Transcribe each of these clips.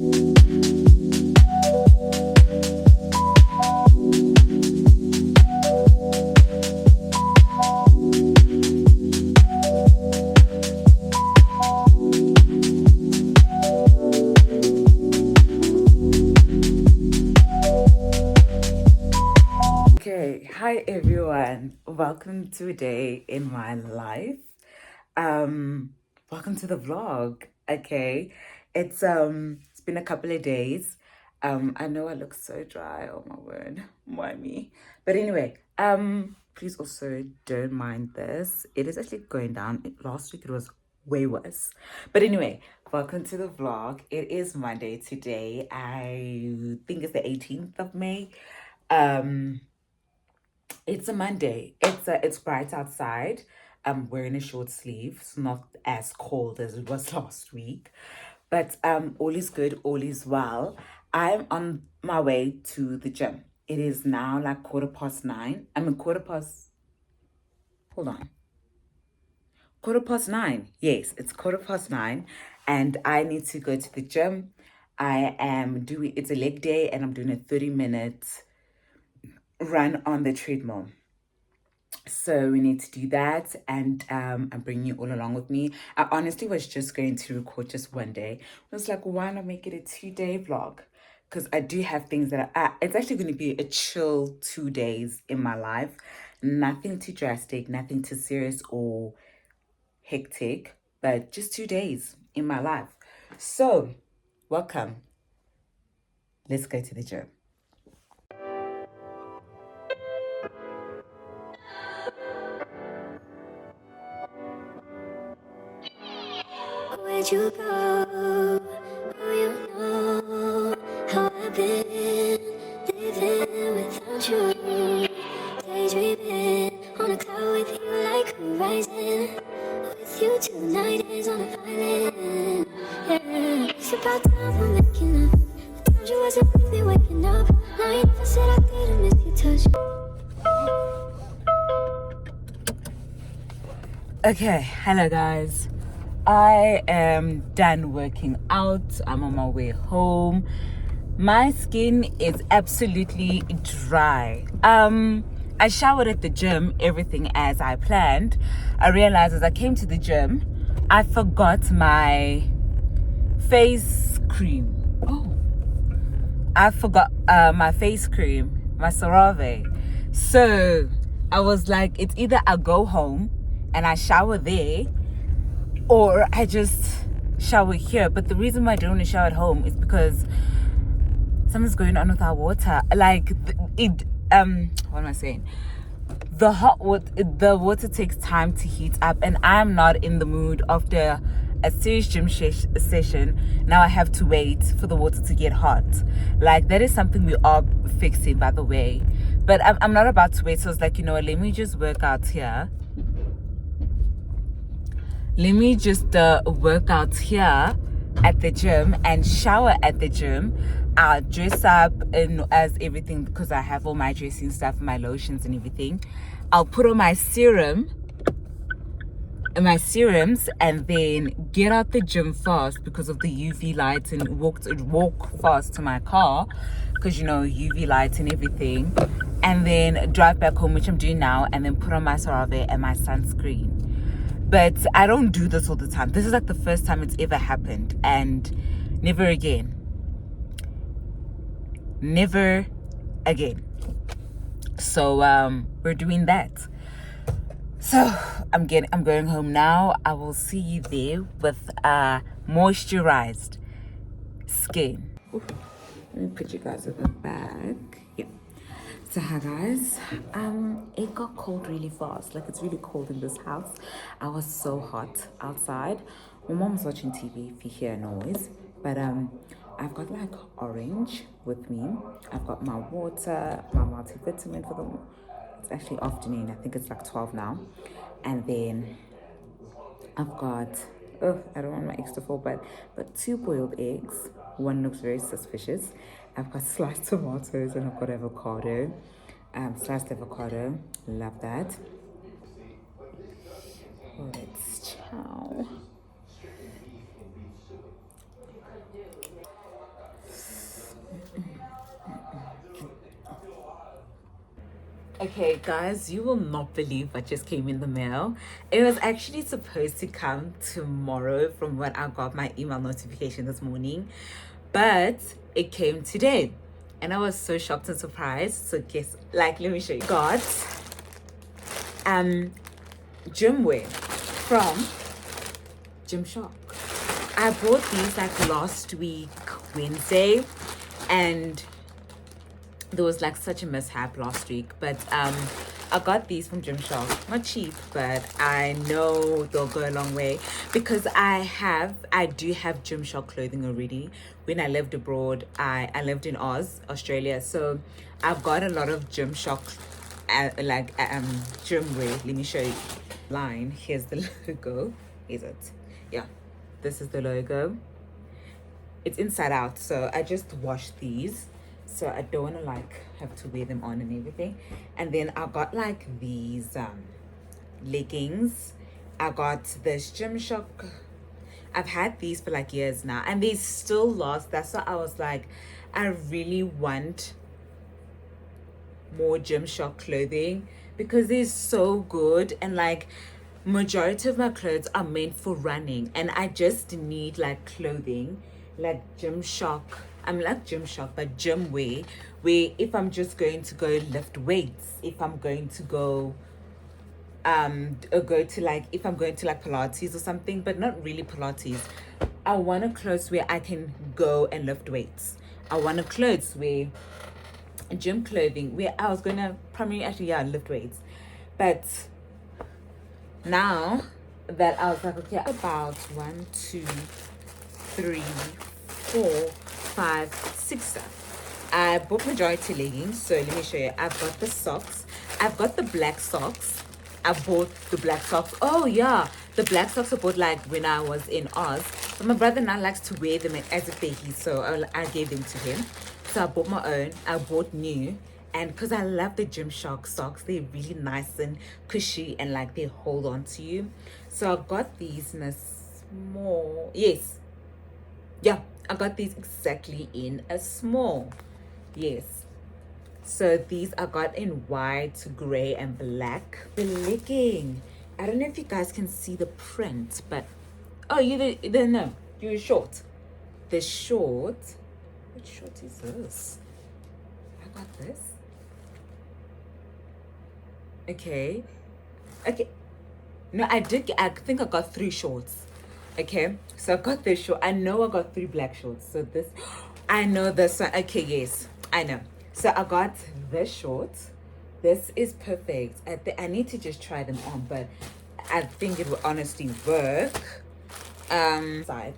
Okay, hi everyone. Welcome to a day in my life. Um, Welcome to the vlog. Okay. It's been a couple of days. I know I look so dry, oh my word. Why me? But anyway, please also don't mind this. It is actually going down. Last week it was way worse. But anyway, welcome to the vlog. It is Monday today. I think it's the 18th of May. It's a Monday. It's bright outside. I'm wearing a short sleeve. It's not as cold as it was last week. But all is good, all is well. I'm on my way to the gym. It is now like 9:15. I mean quarter past, hold on. 9:15. Yes, it's 9:15 and I need to go to the gym. It's a leg day and I'm doing a 30-minute run on the treadmill. So we need to do that, and I'm bringing you all along with me. I honestly was just going to record just one day. I was like, why not make it a 2-day vlog? Because I do have things that it's actually going to be a chill 2 days in my life. Nothing too drastic, nothing too serious or hectic, but just 2 days in my life. So, welcome. Let's go to the gym. Where'd you go? Oh, you know how I've been living without you. Daydreaming on a cloud with you like horizon. With you tonight is on a violin. Yeah. It's about time we're making up. The times you wasn't with me waking up. Now you never said I couldn't miss your touch. Okay, hello guys. I am done working out. I'm on my way home. My skin is absolutely dry. I showered at the gym, everything as I planned. I realized as I came to the gym, I forgot my face cream. Oh, I forgot my face cream, my CeraVe. So I was like, it's either I go home and I shower there, or I just shower here. But the reason why I don't want to shower at home is because something's going on with our water. Like what am I saying? The water takes time to heat up, and I'm not in the mood after a serious gym session. Now I have to wait for the water to get hot. Like, that is something we are fixing, by the way. But I'm not about to wait. So I was like, you know what, let me just work out here. Let me just work out here at the gym and shower at the gym. I'll dress up and as everything, because I have all my dressing stuff, my lotions and everything. I'll put on my serums, and then get out the gym fast because of the UV lights, and walk fast to my car because, you know, UV lights and everything, and then drive back home, which I'm doing now, and then put on my CeraVe and my sunscreen. But I don't do this all the time. This is like the first time it's ever happened, and never again. Never again. So we're doing that. So I'm going home now. I will see you there with moisturized skin. Ooh, let me put you guys at the back. Yeah. So hi guys. It got cold really fast. Like, it's really cold in this house. I was so hot outside. My mom's watching TV if you hear noise. But I've got like orange with me. I've got my water, my multivitamin for the, it's actually afternoon. I think it's like 12 now. And then I've got, I don't want my extra full, but 2 boiled eggs. One looks very suspicious. I've got sliced tomatoes, and I've got avocado. Sliced avocado, love that. Let's chow. Okay, guys, you will not believe what just came in the mail. It was actually supposed to come tomorrow from when I got my email notification this morning, but it came today. And I was so shocked and surprised. So guess, like, let me show you. Got gym wear from Gymshark. I bought these like last week Wednesday, and there was like such a mishap last week, but I got these from Gymshark. Not cheap, but I know they'll go a long way because I do have Gymshark clothing already. When I lived abroad, I lived in Australia, so I've got a lot of Gymshark gym wear. Let me show you. Line, here's the logo. Is it? Yeah, this is the logo. It's inside out, so I just washed these, so I don't want to like have to wear them on and everything. And then I got like these leggings. I got this Gymshark. I've had these for like years now, and they still last. That's why I was like, I really want more Gymshark clothing because they're so good, and like majority of my clothes are meant for running, and I just need like clothing like Gymshark. I'm like Gymshark, but gym wear, where if I'm just going to go lift weights, if I'm going to go go to like, if I'm going to like Pilates or something, but not really Pilates. I want a clothes where I can go and lift weights. I want a clothes where gym clothing where I was gonna primarily actually lift weights, but now that I was like, okay, about 1, 2, 3, 4, 5, 6 stuff. I bought majority leggings, so let me show you. I've got the socks. I've got the black socks. I bought the black socks. Oh yeah, the black socks I bought like when I was in Oz. But my brother now likes to wear them as if they're his, so I gave them to him. So I bought my own. I bought new. And because I love the Gymshark socks, they're really nice and cushy and like they hold on to you. So I got these in a small. Yes. Yeah, I got these exactly in a small. Yes. So these I got in white, gray, and black. The legging. I don't know if you guys can see the print, but oh, you didn't know. You're short. The short. Which short is this? I got this. Okay. Okay. No, I did. I think I got 3 shorts. Okay. So I got this short. I know I got 3 black shorts. So this, I know this one. Okay. Yes, I know. So I got this short. This is perfect. I need to just try them on, but I think it will honestly work. Side,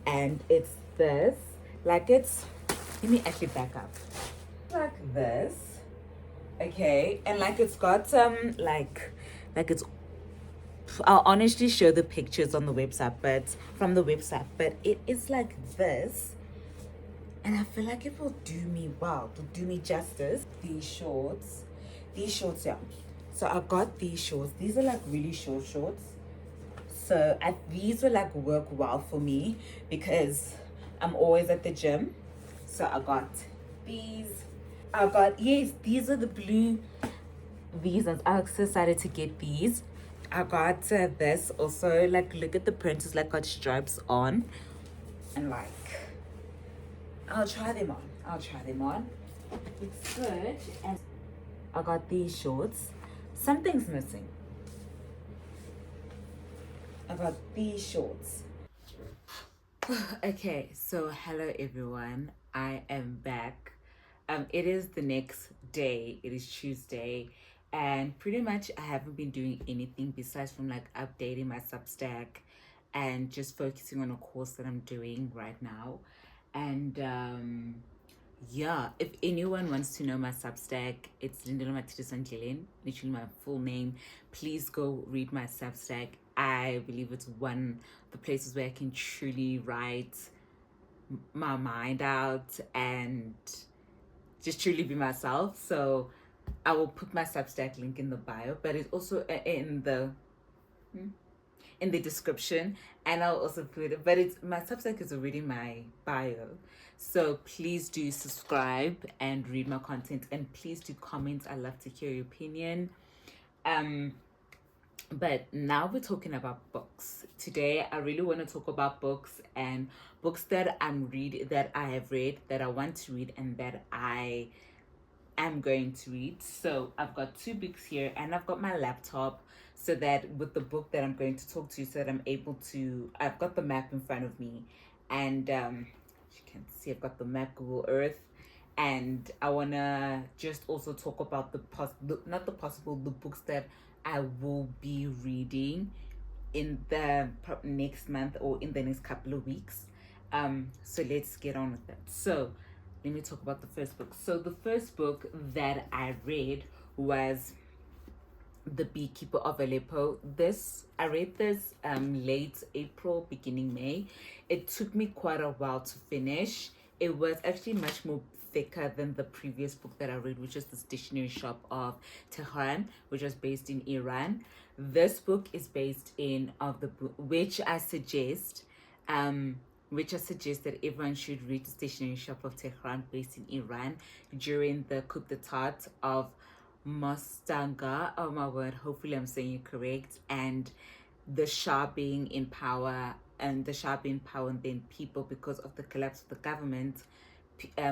and it's this. Like it's. Let me actually back up. Like this. Okay, and like it's got like it's, I'll honestly show the pictures on the website, but from the website, but it is like this, and I feel like it will do me well, to do me justice. These shorts, yeah. So I got these shorts. These are like really short shorts. So these will like work well for me because I'm always at the gym. So I got these. I got, yes, these are the blue. These ones. I decided to get these. I got this also. Like, look at the print. It's like got stripes on, and like, I'll try them on. It's good. And I got these shorts. Something's missing. I got these shorts. Okay, so hello everyone. I am back. It is the next day. It is Tuesday, and pretty much I haven't been doing anything besides from like updating my Substack and just focusing on a course that I'm doing right now. And yeah, if anyone wants to know my Substack, it's Lindela Matidis Angelian, literally my full name. Please go read my Substack. I believe it's one of the places where I can truly write my mind out and just truly be myself. So I will put my Substack link in the bio, but it's also in the in the description, and I'll also put it, but it's my Substack is already my bio. So please do subscribe and read my content, and please do comment. I love to hear your opinion. Um but now we're talking about books. Today I really want to talk about books, and books that I have read, that I want to read, and that I am going to read. So I've got two books here, and I've got my laptop, so that with the book that I'm going to talk to, so that I'm able to, I've got the map in front of me, and you can see I've got the map, Google Earth, and I want to just also talk about not the possible, the books that I will be reading in the next month, or in the next couple of weeks. So let's get on with it. So let me talk about the first book. So the first book that I read was The Beekeeper of Aleppo. I read this late April, beginning May. It took me quite a while to finish. It was actually much more thicker than the previous book that I read, which is The Stationery Shop of Tehran, which was based in Iran. This book is based in of the book, which I suggest that everyone should read. The Stationery Shop of Tehran, based in Iran during the coup d'etat of Mostanga. Oh my word, hopefully I'm saying it correct. And the Shah being in power, and then people, because of the collapse of the government,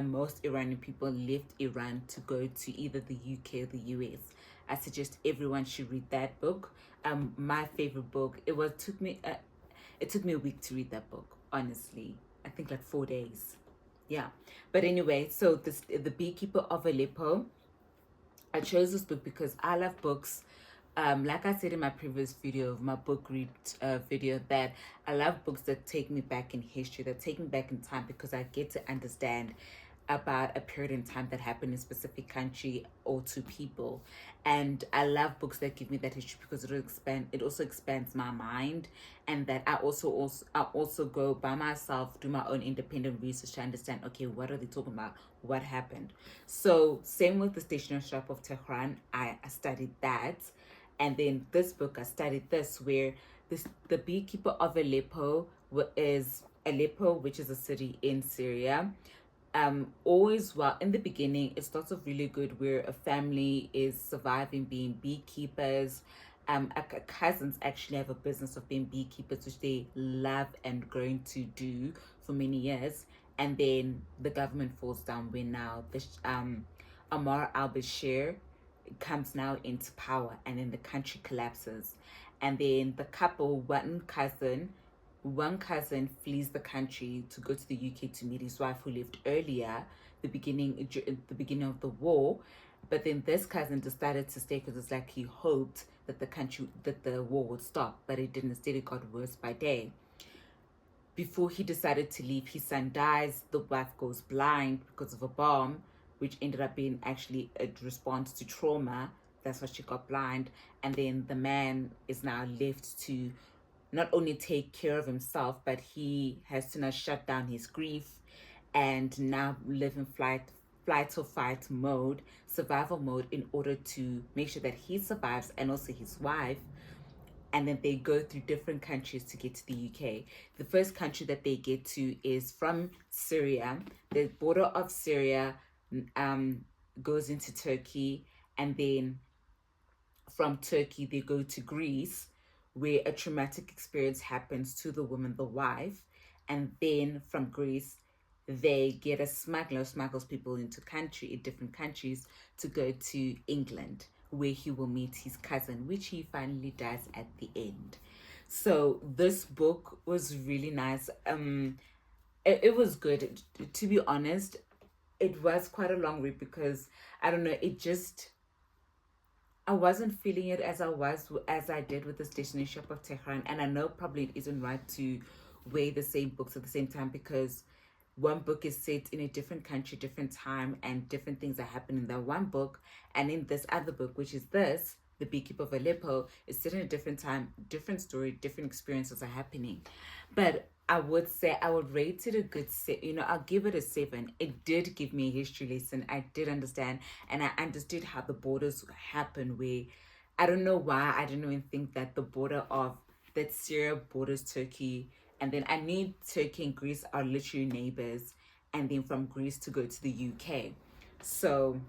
most Iranian people left Iran to go to either the UK or the US. I suggest everyone should read that book. My favorite book. It took me a week to read that book, honestly. I think like 4 days. Yeah. But anyway, so The Beekeeper of Aleppo. I chose this book because I love books. Like I said in my previous video, my book read video, that I love books that take me back in history, that take me back in time, because I get to understand about a period in time that happened in a specific country or to people. And I love books that give me that history, because it also expands my mind, and that I also go by myself, do my own independent research to understand, okay, what are they talking about, what happened. So same with The Stationery Shop of Tehran. I studied that. And then this book, I studied this, where The Beekeeper of Aleppo is Aleppo, which is a city in Syria. Always, well, in the beginning it starts off really good, where a family is surviving being beekeepers. Cousins actually have a business of being beekeepers, which they love and going to do for many years. And then the government falls down, when now the Amar al-Bashir comes now into power, and then the country collapses. And then the couple, one cousin flees the country to go to the UK to meet his wife, who left earlier, the beginning of the war. But then this cousin decided to stay, because it's like he hoped that the war would stop, but it didn't. Instead, it got worse by day. Before he decided to leave, his son dies. The wife goes blind because of a bomb, which ended up being actually a response to trauma. That's why she got blind. And then the man is now left to not only take care of himself, but he has to now shut down his grief, and now live in flight or fight mode, survival mode, in order to make sure that he survives, and also his wife. And then they go through different countries to get to the UK. The first country that they get to is from Syria. The border of Syria goes into Turkey, and then from Turkey they go to Greece, where a traumatic experience happens to the woman, the wife. And then from Greece they get a smuggler, smuggles people into different countries, to go to England, where he will meet his cousin, which he finally does at the end. So this book was really nice. It was good. To be honest, it was quite a long read, because I don't know, I wasn't feeling it as I did with The Stationery Shop of Tehran. And I know probably it isn't right to weigh the same books at the same time, because one book is set in a different country, different time, and different things that happen in that one book. And in this other book, which is The Beekeeper of Aleppo, is set in a different time, different story, different experiences are happening. But I would say I would rate it a good I'll give it a 7. It did give me a history lesson. I did understand, and I understood how the borders happen, where I don't know why I didn't even think that the border of that Syria borders Turkey, and then I knew Turkey and Greece are literally neighbors, and then from Greece to go to the UK. So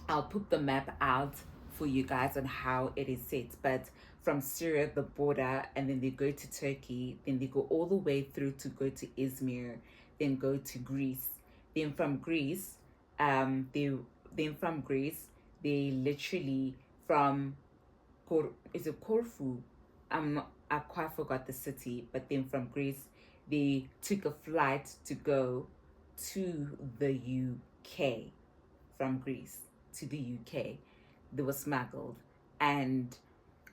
I'll put the map out for you guys on how it is set. But from Syria, the border, and then they go to Turkey, then they go all the way through to go to Izmir, then go to Greece. Then from Greece, they then from Greece, they literally from is it Corfu? I quite forgot the city, but then from Greece, they took a flight to go to the UK from Greece to the UK. They were smuggled. And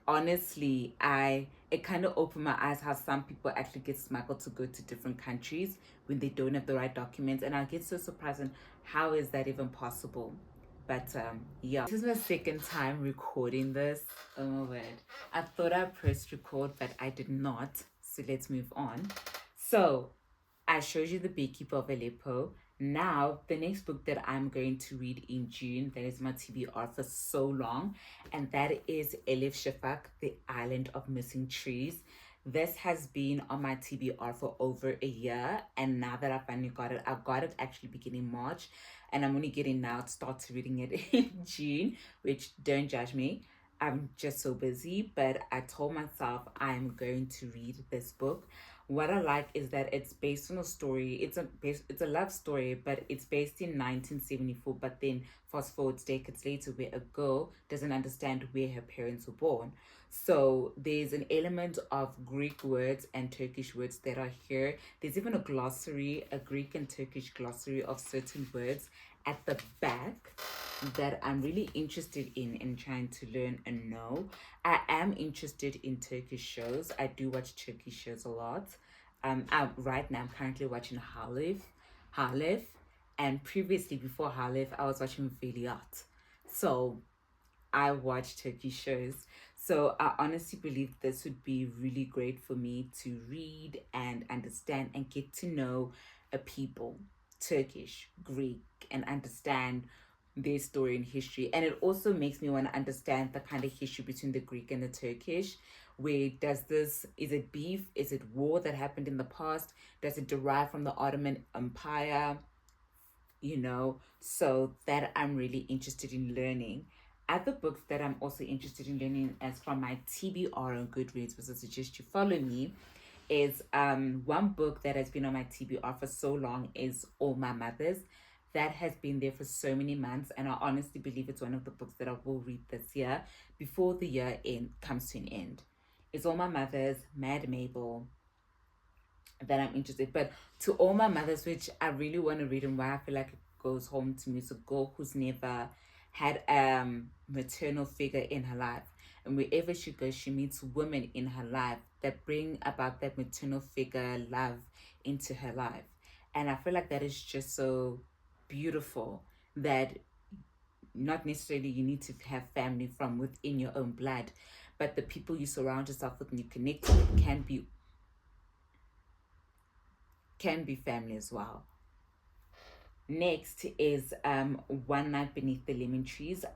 honestly, I it kind of opened my eyes how some people actually get smuggled to go to different countries when they don't have the right documents. And I get so surprised on how is that even possible. But yeah, this is my second time recording this. Oh my word. I thought I pressed record, but I did not. So let's move on. So I showed you The Beekeeper of Aleppo. Now, the next book that I'm going to read in June, that is my TBR for so long, and that is Elif Shafak, The Island of Missing Trees. This has been on my TBR for over a year, and now that I finally got it, I got it actually beginning March, and I'm only getting now to start reading it in June, which don't judge me. I'm just so busy, but I told myself I'm going to read this book. What I like is that it's based on a story. It's a love story, but it's based in 1974. But then fast forward decades later, where a girl doesn't understand where her parents were born. So there's an element of Greek words and Turkish words that are here. There's even a glossary, a Greek and Turkish glossary of certain words at the back that I'm really interested in trying to learn and know. I am interested in Turkish shows. I do watch Turkish shows a lot. Right now I'm currently watching Halef, and previously before Halef I was watching Veliaht. So I watch Turkish shows. So I honestly believe this would be really great for me to read and understand and get to know a people, Turkish, Greek, and understand their story and history. And it also makes me want to understand the kind of history between the Greek and the Turkish. Where does this, is it beef? Is it war that happened in the past? Does it derive from the Ottoman Empire? So that I'm really interested in learning. Other books that I'm also interested in learning as from my TBR on Goodreads, which I suggest you follow me, is one book that has been on my TBR for so long is All My Mothers. That has been there for so many months, and I honestly believe it's one of the books that I will read this year before the year comes to an end. It's All My Mothers, Mad Mabel, that I'm interested. But To All My Mothers, which I really want to read and why I feel like it goes home to me, it's a girl who's never had a maternal figure in her life. And wherever she goes, she meets women in her life that bring about that maternal figure love into her life. And I feel like that is just so beautiful, that not necessarily you need to have family from within your own blood, but the people you surround yourself with and you connect with can be family as well. Next is One Night Beneath the Lemon Trees.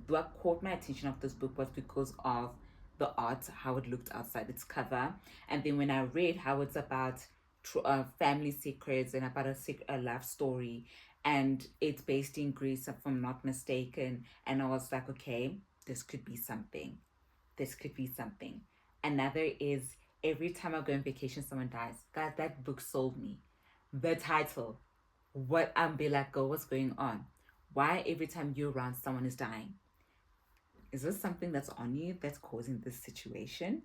What caught my attention of this book was because of the art, how it looked outside its cover. And then when I read how it's about family secrets and about a love story, and it's based in Greece, if I'm not mistaken. And I was like, okay, this could be something. This could be something. Another is Every Time I Go on Vacation, Someone Dies. God, that book sold me. The title. What be like, girl, what's going on? Why every time you're around, someone is dying? Is this something that's on you that's causing this situation?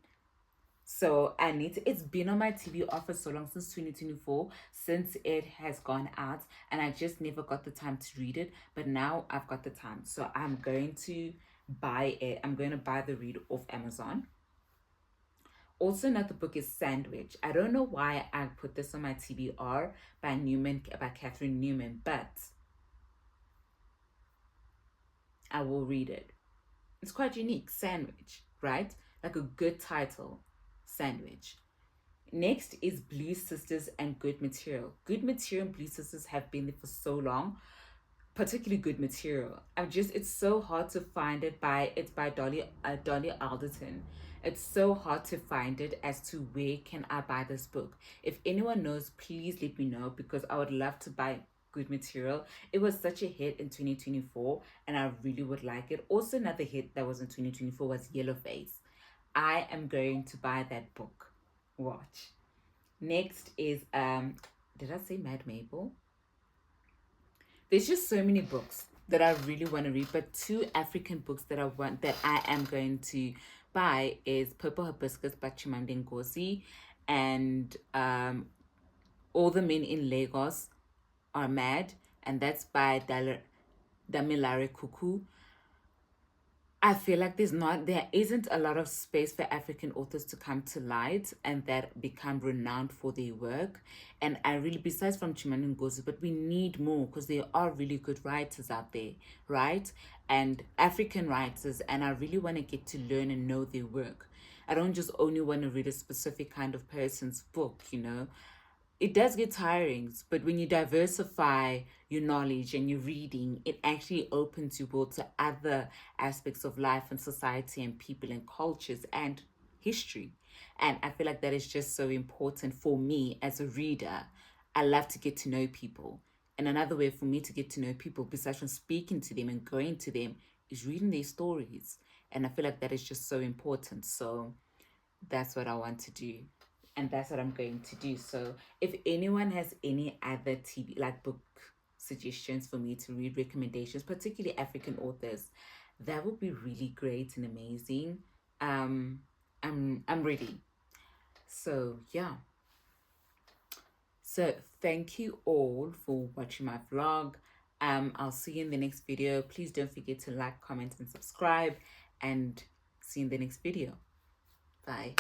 So it's been on my TBR for so long, since 2024, since it has gone out, and I just never got the time to read it, but now I've got the time. So I'm going to buy it. I'm going to buy the read off Amazon. Also, another book is Sandwich. I don't know why I put this on my TBR by Catherine Newman, but I will read it. It's quite unique, Sandwich, right? Like a good title, Sandwich. Next is Blue Sisters and Good Material. Good Material and Blue Sisters have been there for so long, particularly Good Material. It's so hard to find it. It's by Dolly Alderton. It's so hard to find it as to where can I buy this book. If anyone knows, please let me know, because I would love to buy good material. It was such a hit in 2024 and I really would like it. Also, another hit that was in 2024 was Yellowface. I am going to buy that book. Watch. Next is did I say Mad Mabel? There's just so many books that I really want to read, but two African books that I am going to buy is Purple Hibiscus by Chimamanda Ngozi and All the Men in Lagos Are Mad, and that's by Damilare Kuku. I feel like there isn't a lot of space for African authors to come to light and that become renowned for their work. And I really, besides from Chimamanda Ngozi, but we need more because there are really good writers out there, right? And African writers, and I really want to get to learn and know their work. I don't just only want to read a specific kind of person's book, you know. It does get tiring, but when you diversify your knowledge and your reading, it actually opens you world to other aspects of life and society and people and cultures and history. And I feel like that is just so important for me as a reader. I love to get to know people. And another way for me to get to know people, besides from speaking to them and going to them, is reading their stories. And I feel like that is just so important. So that's what I want to do. And that's what I'm going to do. So if anyone has any other TV like book suggestions for me to read, recommendations, particularly African authors, that would be really great and amazing. I'm ready. So yeah. So thank you all for watching my vlog. I'll see you in the next video. Please don't forget to like, comment, and subscribe, and see you in the next video. Bye.